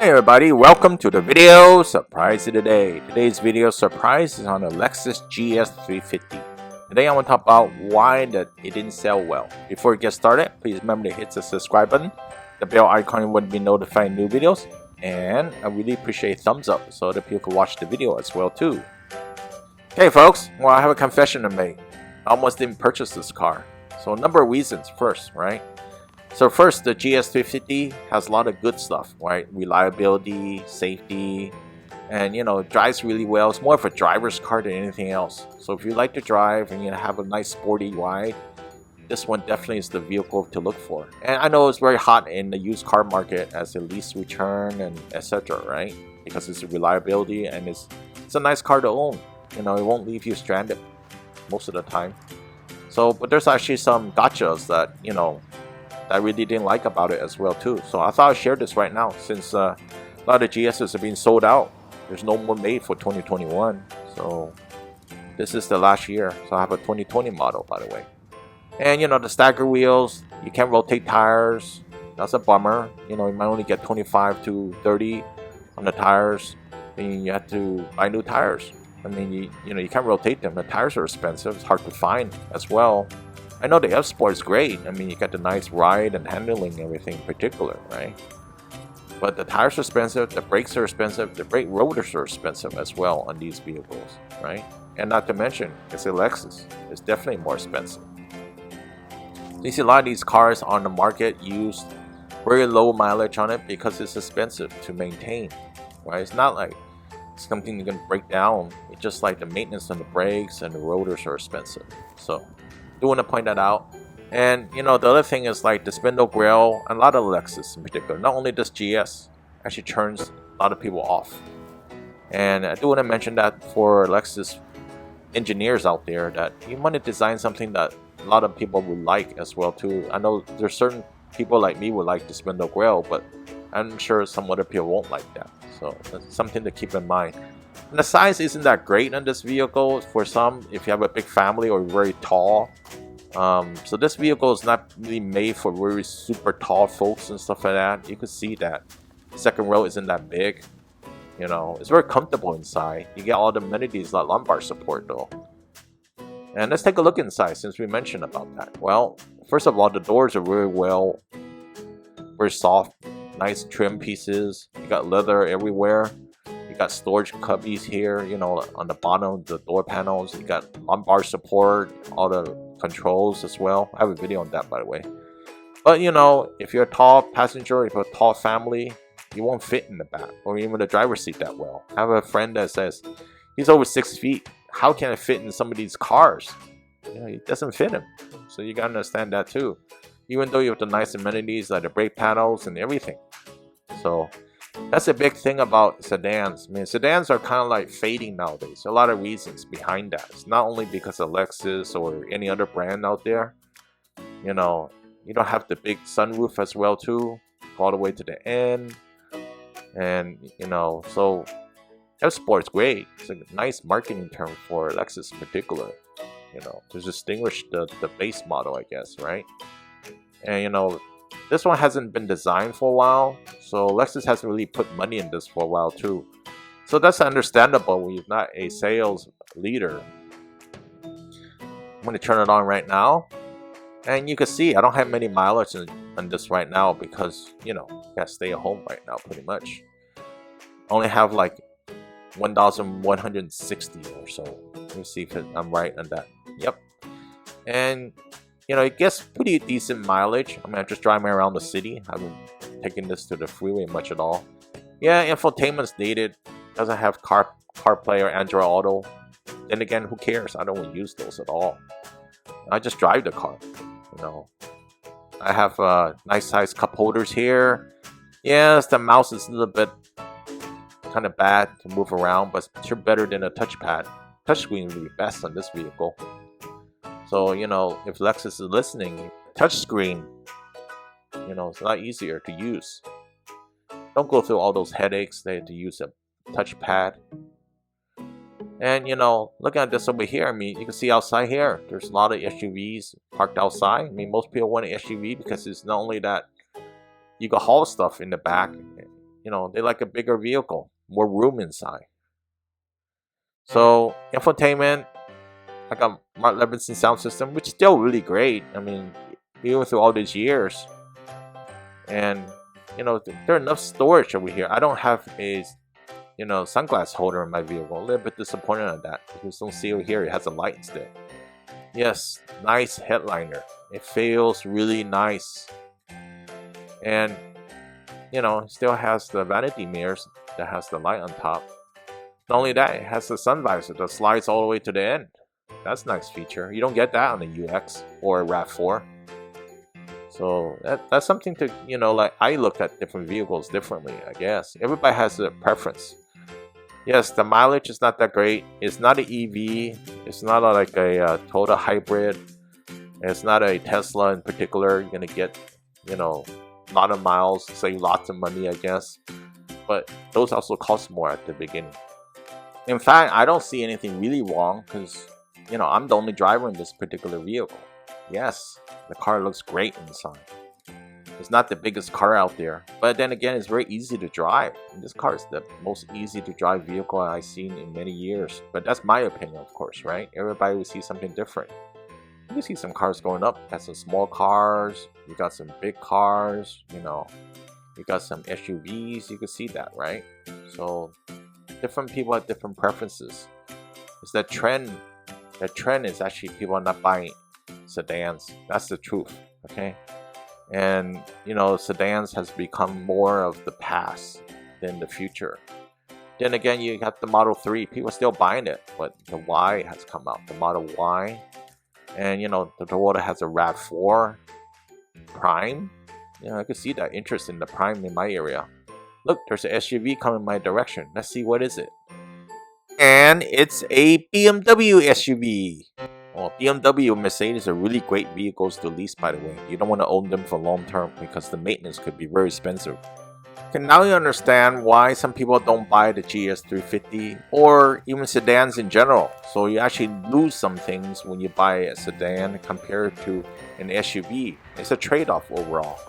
Hey everybody, welcome to the video surprise of the day. Today's video surprise is on the Lexus GS350. Today I want to talk about why it didn't sell well. Before we get started, please remember to hit the subscribe button, the bell icon would be notified new videos, and I really appreciate a thumbs up so that people can watch the video as well too. Okay folks, well I have a confession to make. I almost didn't purchase this car. So a number of reasons. First, right? So first, the GS350 has a lot of good stuff, right? Reliability, safety, and it drives really well. It's more of a driver's car than anything else. So if you like to drive and you have a nice sporty ride, this one definitely is the vehicle to look for. And I know it's very hot in the used car market as a lease return and etc., right? Because it's a reliability and it's a nice car to own. It won't leave you stranded most of the time. So, but there's actually some gotchas that, I really didn't like about it as well too. So I thought I'd share this right now since a lot of GSs are being sold out. There's no more made for 2021. So this is the last year. So I have a 2020 model, by the way. And the stagger wheels, you can't rotate tires. That's a bummer. You might only get 25 to 30 on the tires. And you have to buy new tires. I mean, you can't rotate them. The tires are expensive. It's hard to find as well. I know the F-Sport is great. I mean, you got the nice ride and handling and everything in particular, right? But the tires are expensive, the brakes are expensive, the brake rotors are expensive as well on these vehicles, right? And not to mention, it's a Lexus. It's definitely more expensive. You see a lot of these cars on the market use very low mileage on it because it's expensive to maintain, right? It's not like something you're gonna break down. It's just like the maintenance on the brakes and the rotors are expensive. So do want to point that out. And the other thing is like the spindle grille, and a lot of Lexus in particular, not only this GS, actually turns a lot of people off. And I do want to mention that for Lexus engineers out there, that you want to design something that a lot of people would like as well too. I know there's certain people like me would like the spindle grille, but I'm sure some other people won't like that. So that's something to keep in mind. And the size isn't that great on this vehicle for some, if you have a big family or very tall. So this vehicle is not really made for very super tall folks and stuff like that. You can see that second row isn't that big. It's very comfortable inside. You get all the amenities like lumbar support though. And let's take a look inside since we mentioned about that. Well, first of all, the doors are very soft, nice trim pieces. You got leather everywhere. You got storage cubbies here, on the bottom of the door panels. You got lumbar support, all the controls as well. I have a video on that, by the way. But if you're a tall passenger, if you're a tall family, you won't fit in the back or even the driver's seat that well. I have a friend that says he's over 6 feet. How can it fit in some of these cars? It doesn't fit him. So you gotta understand that too. Even though you have the nice amenities like the brake panels and everything. So that's a big thing about sedans. I mean, sedans are kind of like fading nowadays. A lot of reasons behind that. It's not only because of Lexus or any other brand out there. You don't have the big sunroof as well too, all the way to the end. And so F-Sport's great. It's a nice marketing term for Lexus in particular. To distinguish the base model, I guess, right? And this one hasn't been designed for a while, so Lexus hasn't really put money in this for a while too. So that's understandable when you're not a sales leader. I'm going to turn it on right now. And you can see I don't have many mileage on this right now because, gotta stay at home right now pretty much. I only have like 1,160 or so. Let me see if I'm right on that. Yep. And it gets pretty decent mileage. I mean, I'm just driving around the city. I haven't taken this to the freeway much at all. Yeah, infotainment's dated. Doesn't have CarPlay or Android Auto. Then again, who cares? I don't use those at all. I just drive the car. I have nice size cup holders here. Yes, the mouse is a little bit kind of bad to move around, but it's sure better than a touchpad. Touchscreen would be best on this vehicle. So, if Lexus is listening, touchscreen, it's a lot easier to use. Don't go through all those headaches. They have to use a touchpad. And looking at this over here, I mean, you can see outside here, there's a lot of SUVs parked outside. I mean, most people want an SUV because it's not only that you can haul stuff in the back, you know, they like a bigger vehicle, more room inside. So infotainment, I got Mark Levinson sound system, which is still really great. I mean, even through all these years, and you know, there are enough storage over here. I don't have a, you know, sunglass holder in my vehicle. A little bit disappointed on that because don't see over here. It has a light instead. Yes, nice headliner. It feels really nice, and you know, it still has the vanity mirrors that has the light on top. Not only that, it has the sun visor that slides all the way to the end. That's a nice feature. You don't get that on the UX or RAV4. So that's something to, you know, like I look at different vehicles differently, I guess. Everybody has a preference. Yes, the mileage is not that great. It's not an EV. It's not like a Toyota hybrid. It's not a Tesla in particular. You're going to get, you know, a lot of miles, save lots of money, I guess. But those also cost more at the beginning. In fact, I don't see anything really wrong because, you know, I'm the only driver in this particular vehicle. Yes, the car looks great inside. It's not the biggest car out there, but then again, it's very easy to drive. And this car is the most easy to drive vehicle I've seen in many years. But that's my opinion, of course, right? Everybody will see something different. You see some cars going up. Got some small cars. You got some big cars. You know, you got some SUVs. You can see that, right? So different people have different preferences. It's that trend. The trend is actually people are not buying sedans. That's the truth. Okay. And you know, sedans has become more of the past than the future. Then again, you got the Model 3. People are still buying it, but the Y has come out, the Model Y. And you know, the Toyota has a RAV4 Prime. You know, I could see that interest in the Prime in my area. Look, there's an SUV coming my direction. Let's see, what is it? And it's a BMW SUV. Well, BMW and Mercedes are really great vehicles to lease, by the way. You don't want to own them for long term because the maintenance could be very expensive. Okay, now you understand why some people don't buy the GS350 or even sedans in general. So you actually lose some things when you buy a sedan compared to an SUV. It's a trade-off overall.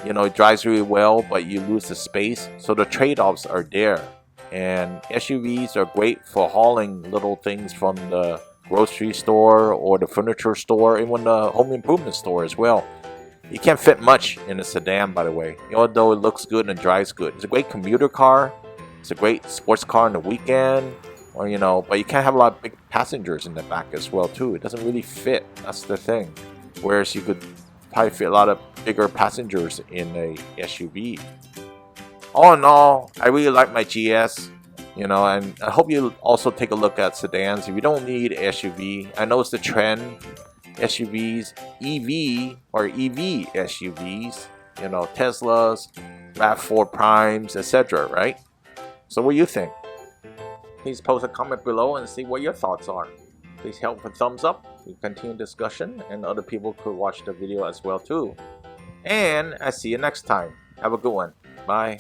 You know, it drives really well, but you lose the space. So the trade-offs are there. And SUVs are great for hauling little things from the grocery store or the furniture store, even the home improvement store as well. You can't fit much in a sedan, by the way, although it looks good and drives good. It's a great commuter car. It's a great sports car on the weekend, or you know, but you can't have a lot of big passengers in the back as well too. It doesn't really fit. That's the thing. Whereas you could probably fit a lot of bigger passengers in a SUV. All in all, I really like my GS. You know, and I hope you also take a look at sedans. If you don't need SUV, I know it's the trend. SUVs, EV or EV SUVs, you know, Teslas, RAV4 Primes, etc. Right? So what do you think? Please post a comment below and see what your thoughts are. Please help with a thumbs up. We continue discussion, and other people could watch the video as well too. And I see you next time. Have a good one. Bye.